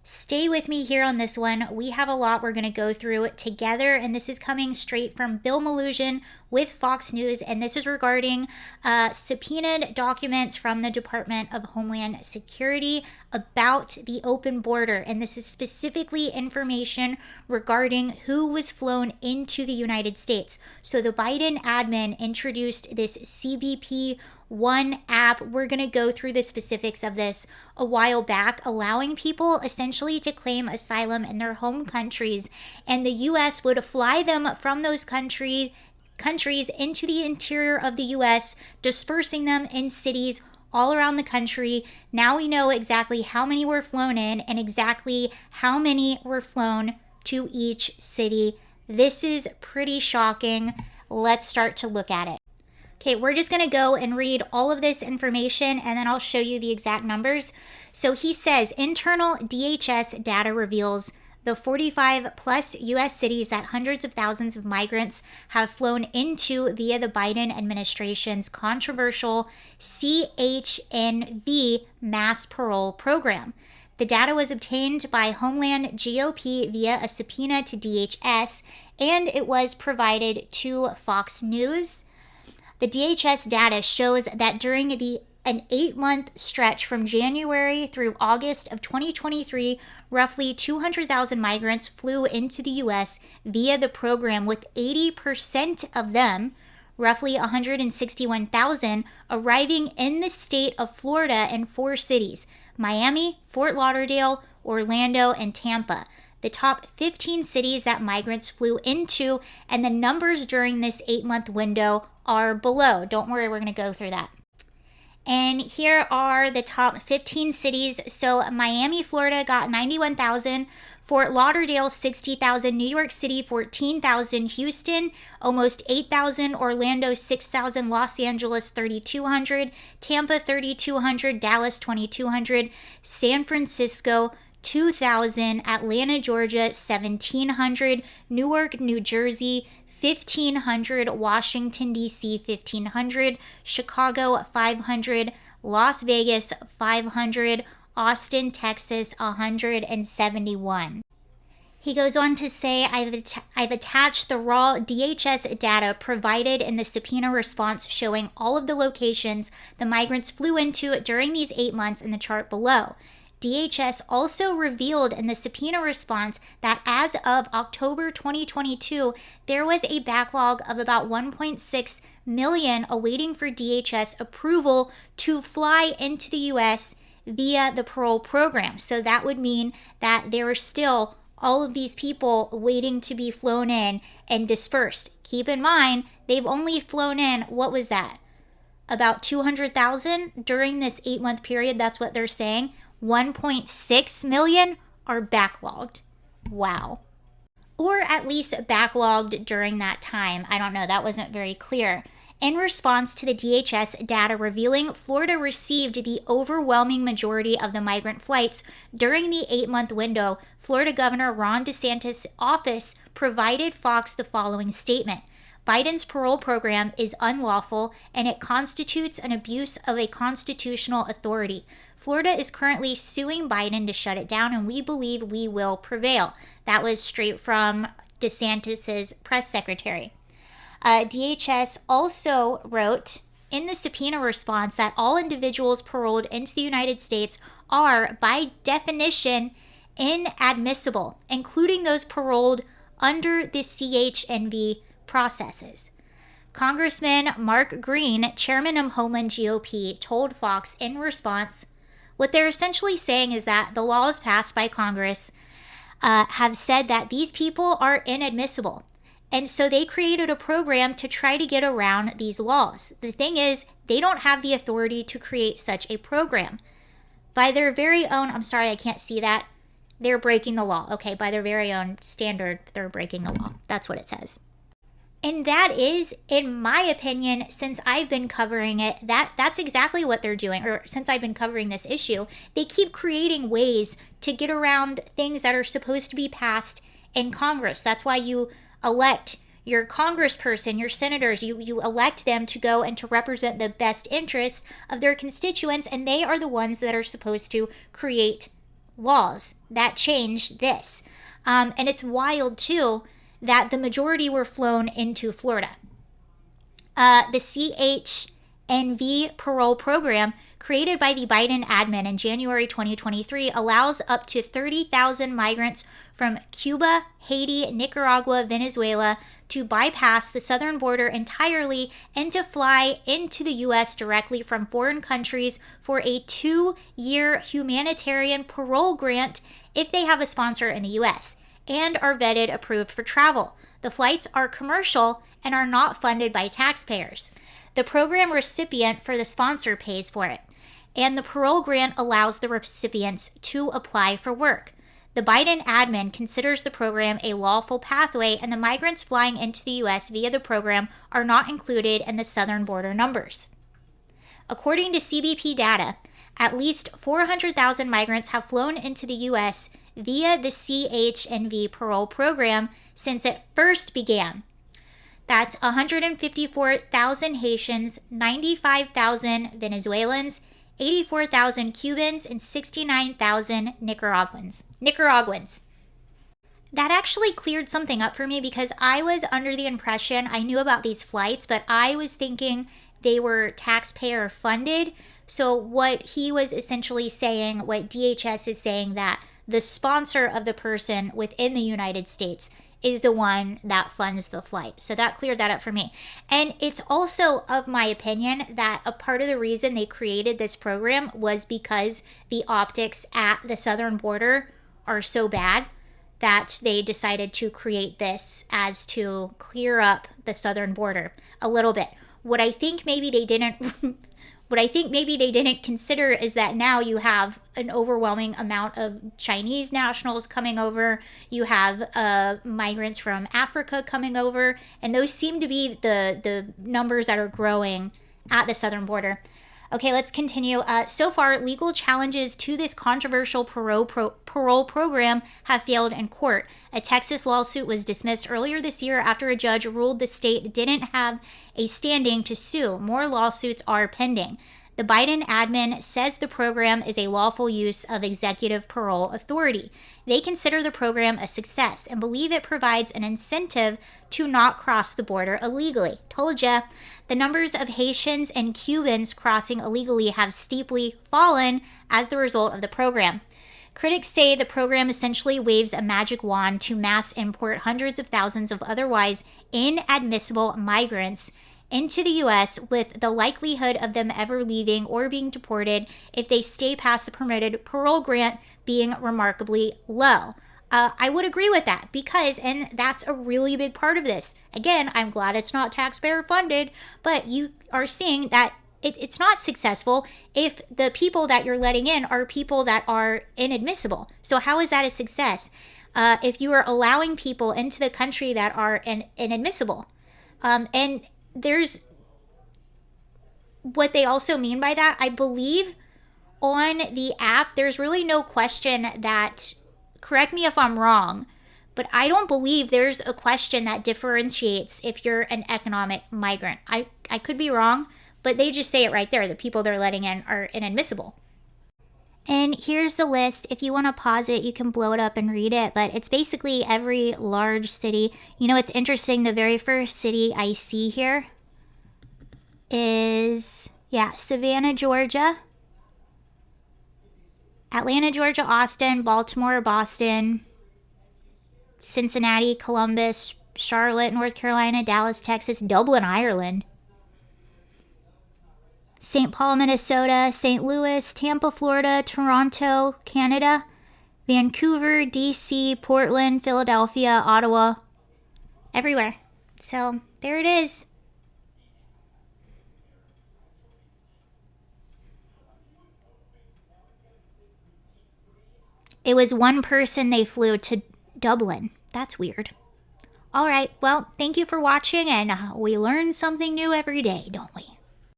Stay with me here on this one. We have a lot we're going to go through together, and this is coming straight from Bill Mallusion with Fox News, and this is regarding subpoenaed documents from the Department of Homeland Security about the open border, and this is specifically information regarding who was flown into the United States. So the Biden admin introduced this CBP One app. We're going to go through the specifics of this a while back, allowing people essentially to claim asylum in their home countries, and the U.S. would fly them from those countries into the interior of the U.S., dispersing them in cities all around the country. Now we know exactly how many were flown in and exactly how many were flown to each city. This is pretty shocking. Let's start to look at it. Okay, we're just going to go and read all of this information, and then I'll show you the exact numbers. So he says, internal DHS data reveals the 45 plus U.S. cities that hundreds of thousands of migrants have flown into via the Biden administration's controversial CHNV mass parole program. The data was obtained by Homeland GOP via a subpoena to DHS, and it was provided to Fox News. The DHS data shows that during an 8-month stretch from January through August of 2023, roughly 200,000 migrants flew into the U.S. via the program, with 80% of them, roughly 161,000, arriving in the state of Florida in 4 cities: Miami, Fort Lauderdale, Orlando, and Tampa. The top 15 cities that migrants flew into, and the numbers during this 8-month window are below. Don't worry, we're going to go through that. And here are the top 15 cities. So Miami, Florida got 91,000, Fort Lauderdale 60,000, New York City 14,000, Houston almost 8,000, Orlando 6,000, Los Angeles 3,200, Tampa 3,200, Dallas 2,200, San Francisco 2,000, Atlanta, Georgia 1,700, Newark, New Jersey 1,500, Washington, D.C. 1,500, Chicago 500, Las Vegas 500, Austin, Texas 171. He goes on to say, I've attached the raw DHS data provided in the subpoena response showing all of the locations the migrants flew into during these 8 months in the chart below. DHS also revealed in the subpoena response that as of October 2022, there was a backlog of about 1.6 million awaiting for DHS approval to fly into the U.S. via the parole program. So that would mean that there are still all of these people waiting to be flown in and dispersed. Keep in mind, they've only flown in, what was that? About 200,000 during this 8-month period. That's what they're saying. 1.6 million are backlogged. Wow. Or at least backlogged during that time. I don't know. That wasn't very clear. In response to the DHS data revealing Florida received the overwhelming majority of the migrant flights during the 8-month window, Florida Governor Ron DeSantis' office provided Fox the following statement. Biden's parole program is unlawful and it constitutes an abuse of a constitutional authority. Florida is currently suing Biden to shut it down, and we believe we will prevail. That was straight from DeSantis' press secretary. DHS also wrote in the subpoena response that all individuals paroled into the United States are, by definition, inadmissible, including those paroled under the CHNV processes. Congressman Mark Green, chairman of Homeland GOP, told Fox in response, what they're essentially saying is that the laws passed by Congress have said that these people are inadmissible. And so they created a program to try to get around these laws. The thing is, they don't have the authority to create such a program. By their very own, I'm sorry, I can't see that. They're breaking the law. Okay, by their very own standard, they're breaking the law. That's what it says. And that is, in my opinion, since I've been covering it, that's exactly what they're doing. Or since I've been covering this issue, they keep creating ways to get around things that are supposed to be passed in Congress. That's why you elect your congressperson, your senators, you elect them to go and to represent the best interests of their constituents, and they are the ones that are supposed to create laws that changed this. And it's wild, too, that the majority were flown into Florida. The CHNV parole program, created by the Biden admin in January 2023, allows up to 30,000 migrants from Cuba, Haiti, Nicaragua, Venezuela to bypass the southern border entirely and to fly into the U.S. directly from foreign countries for a 2-year humanitarian parole grant if they have a sponsor in the U.S. and are vetted approved for travel. The flights are commercial and are not funded by taxpayers. The program recipient for the sponsor pays for it, and the parole grant allows the recipients to apply for work. The Biden admin considers the program a lawful pathway, and the migrants flying into the U.S. via the program are not included in the southern border numbers. According to CBP data, at least 400,000 migrants have flown into the U.S. via the CHNV parole program since it first began. That's 154,000 Haitians, 95,000 Venezuelans, 84,000 Cubans, and 69,000 Nicaraguans. That actually cleared something up for me, because I was under the impression I knew about these flights, but I was thinking they were taxpayer funded. So what he was essentially saying, what DHS is saying, that the sponsor of the person within the United States is the one that funds the flight. So that cleared that up for me. And it's also of my opinion that a part of the reason they created this program was because the optics at the southern border are so bad that they decided to create this as to clear up the southern border a little bit. What I think maybe they didn't consider is that now you have an overwhelming amount of Chinese nationals coming over. You have migrants from Africa coming over, and those seem to be the numbers that are growing at the southern border. Okay, let's continue. So far, legal challenges to this controversial parole program have failed in court. A Texas lawsuit was dismissed earlier this year after a judge ruled the state didn't have a standing to sue. More lawsuits are pending. The Biden admin says the program is a lawful use of executive parole authority. They consider the program a success and believe it provides an incentive to not cross the border illegally. Told ya. The numbers of Haitians and Cubans crossing illegally have steeply fallen as the result of the program. Critics say the program essentially waves a magic wand to mass import hundreds of thousands of otherwise inadmissible migrants into the U.S. with the likelihood of them ever leaving or being deported if they stay past the permitted parole grant being remarkably low. I would agree with that, because, and that's a really big part of this. Again, I'm glad it's not taxpayer funded, but you are seeing that it's not successful if the people that you're letting in are people that are inadmissible. So how is that a success? If you are allowing people into the country that are inadmissible. And there's what they also mean by that. I believe on the app, there's really no question that, correct me if I'm wrong, but I don't believe there's a question that differentiates if you're an economic migrant. I could be wrong, but they just say it right there. The people they're letting in are inadmissible. And here's the list. If you want to pause it, you can blow it up and read it. But it's basically every large city. You know, it's interesting. The very first city I see here is, Savannah, Georgia. Atlanta, Georgia, Austin, Baltimore, Boston, Cincinnati, Columbus, Charlotte, North Carolina, Dallas, Texas, Dublin, Ireland, St. Paul, Minnesota, St. Louis, Tampa, Florida, Toronto, Canada, Vancouver, DC, Portland, Philadelphia, Ottawa, everywhere. So there it is. It was one person they flew to Dublin. That's weird. All right, well, thank you for watching, and we learn something new every day, don't we?